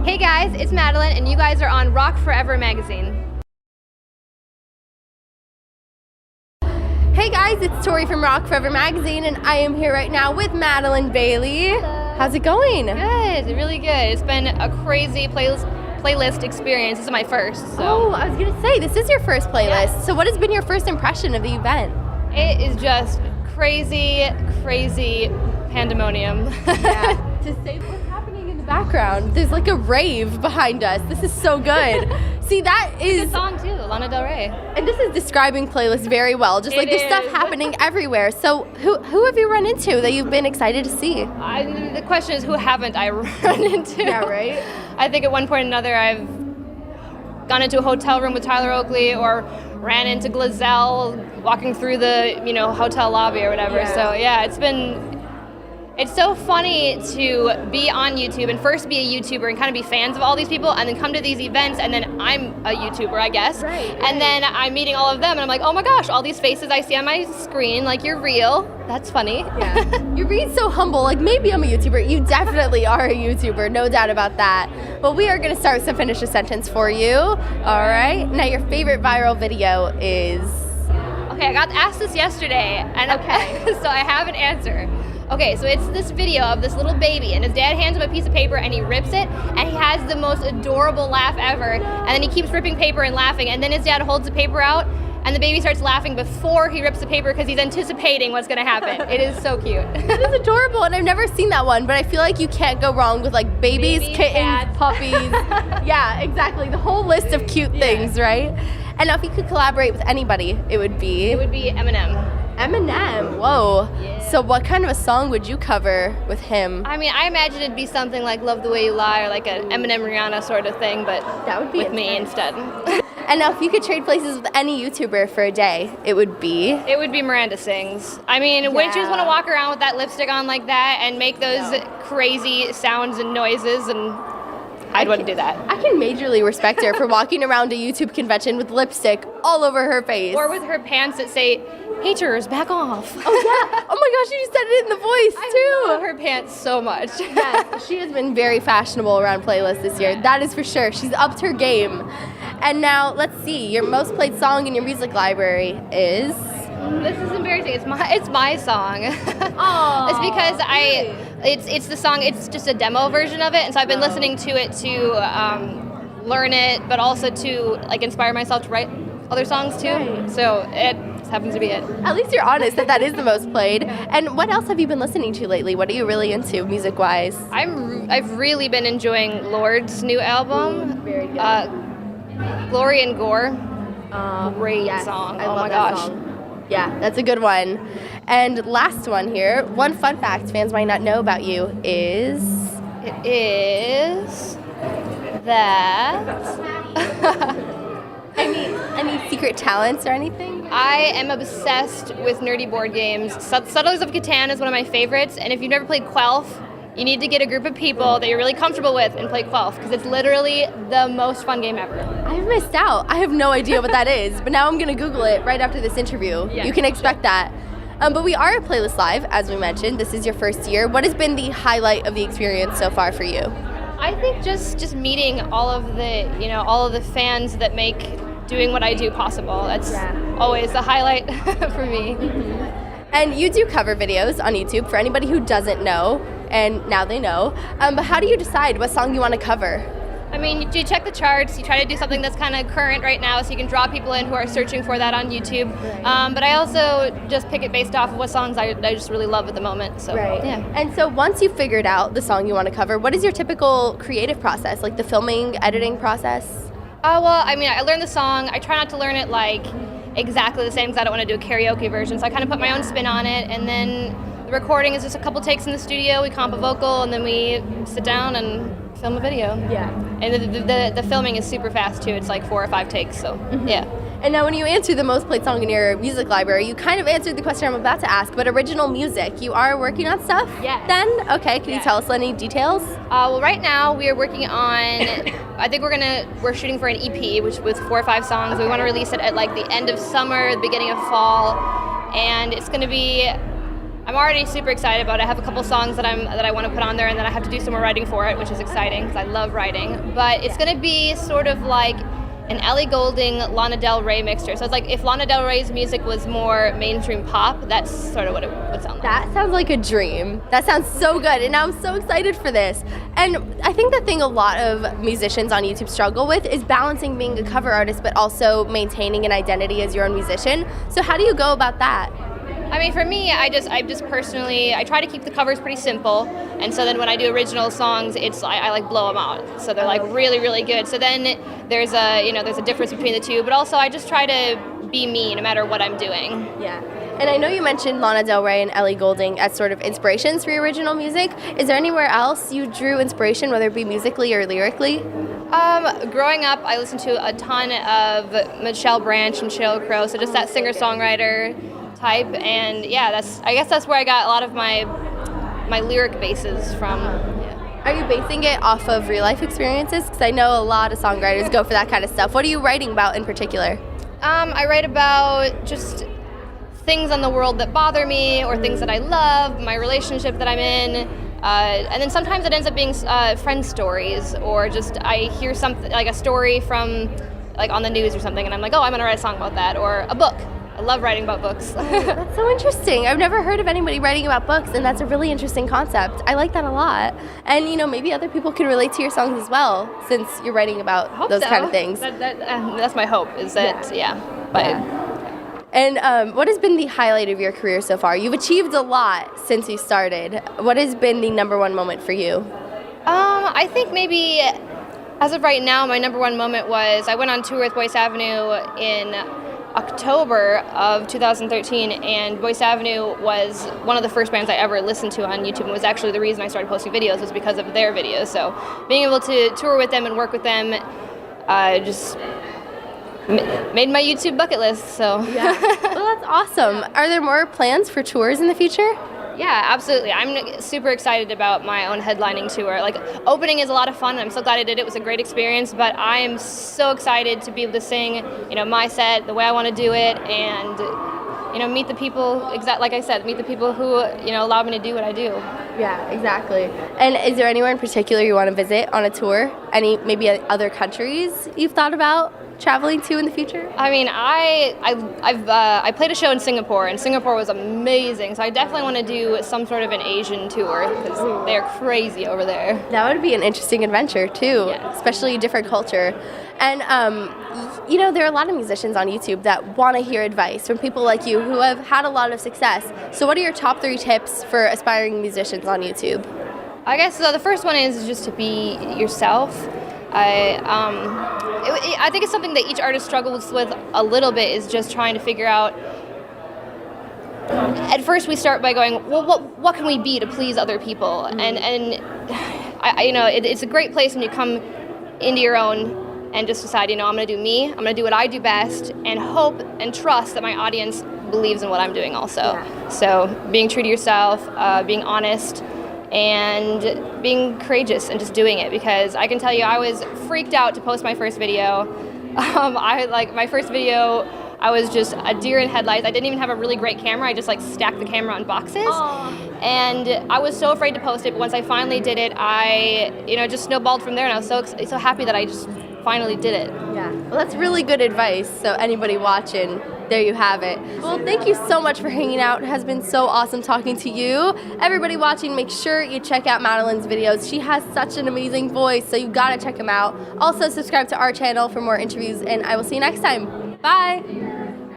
Hey guys, it's Madilyn, and you guys are on Rock Forever magazine. Hey guys, it's Tori from Rock Forever magazine, and I am here right now with Madilyn Bailey. Hello. How's it going? Good, really good. It's been a crazy playlist experience. This is my first. So. Oh, I was gonna say, this is your first playlist. Yeah. So what has been your first impression of the event? It is just crazy pandemonium. Yeah. To say what's happening in the background, there's like a rave behind us. This is so good. See, that is It's a good song too, Lana Del Rey. And this is describing playlist very well. Just like It there's stuff is. happening everywhere. So who have you run into that you've been excited to see? The question is, who haven't I run into? Yeah, right? I think at one point or another I've gone into a hotel room with Tyler Oakley or ran into Glazell walking through the, hotel lobby or whatever. Yeah. So yeah, it's so funny to be on YouTube and first be a YouTuber and kind of be fans of all these people and then come to these events and then I'm a YouTuber, I guess. Right. And then I'm meeting all of them and I'm like, oh my gosh, all these faces I see on my screen, like, you're real. That's funny. Yeah. You're being so humble. Like, maybe I'm a YouTuber. You definitely are a YouTuber, no doubt about that. But we are going to start with some finish a sentence for you. All right. Now, your favorite viral video is? Okay, I got asked this yesterday, and Okay. so I have an answer. Okay, so it's this video of this little baby, and his dad hands him a piece of paper, and he rips it, and he has the most adorable laugh ever, and then he keeps ripping paper and laughing, and then his dad holds the paper out, and the baby starts laughing before he rips the paper because he's anticipating what's going to happen. It is so cute. It is adorable, and I've never seen that one, but I feel like you can't go wrong with, like, babies, Babies, kittens, cats. puppies. Yeah, exactly. The whole list of cute things, right? And now if you could collaborate with anybody, it would be? It would be Eminem. Eminem. Whoa. Yeah. So what kind of a song would you cover with him? I mean, I imagine it'd be something like Love the Way You Lie or like an Eminem Rihanna sort of thing, but That would be with me intense. instead. And now if you could trade places with any YouTuber for a day, it would be? It would be Miranda Sings. I mean, wouldn't you just want to walk around with that lipstick on like that and make those crazy sounds and noises? And I'd want to do that. I can majorly respect her for walking around a YouTube convention with lipstick all over her face. Or with her pants that say, haters, back off. Oh yeah. Oh my gosh, you just said it in the voice I love too. her pants so much. Yes, she has been very fashionable around playlists this year. That is for sure. She's upped her game. And now let's see. Your most played song in your music library is? This is embarrassing. It's my song. Oh. It's because it's the song. It's just a demo version of it, and so I've been listening to it to learn it, but also to like inspire myself to write other songs too. Right. So it happens to be it. At least you're honest that is the most played. And what else have you been listening to lately? What are you really into music-wise? I've really been enjoying Lord's new album. Very good. Glory and Gore. Great Yes, song. I Oh love my that gosh. song. Yeah, that's a good one. And last one here, one fun fact fans might not know about you is? It is that Any secret talents or anything? I am obsessed with nerdy board games. Settlers of Catan is one of my favorites, and if you've never played Quelf, you need to get a group of people that you're really comfortable with and play Quelf, because it's literally the most fun game ever. I've missed out. I have no idea what that is, but now I'm going to Google it right after this interview. Yeah. You can expect that. But we are at Playlist Live, as we mentioned. This is your first year. What has been the highlight of the experience so far for you? I think just meeting all of the fans that make doing what I do possible. That's always the highlight for me. And you do cover videos on YouTube for anybody who doesn't know, and now they know. But how do you decide what song you want to cover? I mean, you check the charts, you try to do something that's kind of current right now so you can draw people in who are searching for that on YouTube. But I also just pick it based off of what songs I just really love at the moment. So, yeah. And so once you've figured out the song you want to cover, what is your typical creative process, like the filming, editing process? Well, I mean, I learn the song. I try not to learn it like exactly the same because I don't want to do a karaoke version. So I kind of put my own spin on it, and then the recording is just a couple takes in the studio. We comp a vocal, and then we sit down and film a video. Yeah. And the filming is super fast too. It's like 4 or 5 takes. So yeah. And now when you answer the most played song in your music library, you kind of answered the question I'm about to ask, but original music, you are working on stuff? Yes. Then? Okay, can you tell us any details? Well, right now we are working on, I think we're shooting for an EP, which with 4 or 5 songs. We want to release it at like the end of summer, the beginning of fall, and it's going to be I'm already super excited about it. I have a couple songs that I want to put on there, and then I have to do some more writing for it, which is exciting because I love writing. But it's going to be sort of like an Ellie Goulding, Lana Del Rey mixture. So it's like if Lana Del Rey's music was more mainstream pop, that's sort of what it would sound like. That sounds like a dream. That sounds so good, and I'm so excited for this. And I think the thing a lot of musicians on YouTube struggle with is balancing being a cover artist but also maintaining an identity as your own musician. So how do you go about that? I mean, for me, I just personally, I try to keep the covers pretty simple, and so then when I do original songs, I like blow them out, so they're like really, really good. So then there's a difference between the two, but also I just try to be me no matter what I'm doing. Yeah. And I know you mentioned Lana Del Rey and Ellie Goulding as sort of inspirations for your original music. Is there anywhere else you drew inspiration, whether it be musically or lyrically? Growing up, I listened to a ton of Michelle Branch and Sheryl Crow, so just that singer-songwriter type, and yeah, I guess that's where I got a lot of my lyric bases from. Yeah. Are you basing it off of real life experiences? Because I know a lot of songwriters go for that kind of stuff. What are you writing about in particular? I write about just things on the world that bother me, or things that I love, my relationship that I'm in, and then sometimes it ends up being friend stories, or just I hear something like a story from like on the news or something, and I'm like, oh, I'm gonna write a song about that, or a book. I love writing about books. That's so interesting. I've never heard of anybody writing about books, and that's a really interesting concept. I like that a lot. And, maybe other people can relate to your songs as well, since you're writing about those kind of things. That's my hope, is that, yeah. And what has been the highlight of your career so far? You've achieved a lot since you started. What has been the number one moment for you? I think maybe, as of right now, my number one moment was I went on tour with Boyce Avenue in October of 2013, and Boyce Avenue was one of the first bands I ever listened to on YouTube, and was actually the reason I started posting videos, was because of their videos. So being able to tour with them and work with them just made my YouTube bucket list. So yeah. Well, that's awesome. Are there more plans for tours in the future? Yeah, absolutely. I'm super excited about my own headlining tour. Like, opening is a lot of fun, and I'm so glad I did it. It was a great experience, but I am so excited to be able to sing, my set the way I want to do it, and, meet the people, like I said, meet the people who, allow me to do what I do. Yeah, exactly. And is there anywhere in particular you want to visit on a tour? Any, maybe other countries you've thought about traveling to in the future? I mean, I played a show in Singapore, and Singapore was amazing. So I definitely want to do some sort of an Asian tour, because they're crazy over there. That would be an interesting adventure too, yeah. Especially a different culture. And there are a lot of musicians on YouTube that want to hear advice from people like you who have had a lot of success. So what are your top 3 tips for aspiring musicians on YouTube? I guess the first one is just to be yourself. I think it's something that each artist struggles with a little bit, is just trying to figure out. At first, we start by going, well, what can we be to please other people? And it's a great place when you come into your own and just decide, I'm going to do me. I'm going to do what I do best, and hope and trust that my audience believes in what I'm doing also. Yeah. So being true to yourself, being honest, and being courageous and just doing it, because I can tell you I was freaked out to post my first video. My first video, I was just a deer in headlights. I didn't even have a really great camera. I just stacked the camera on boxes. Aww. And I was so afraid to post it, but once I finally did it, I just snowballed from there, and I was so happy that I just finally did it. Yeah. Well, that's really good advice. So anybody watching, there you have it. Well, thank you so much for hanging out. It has been so awesome talking to you. Everybody watching, make sure you check out Madilyn's videos. She has such an amazing voice, so you gotta check them out. Also, subscribe to our channel for more interviews, and I will see you next time. Bye.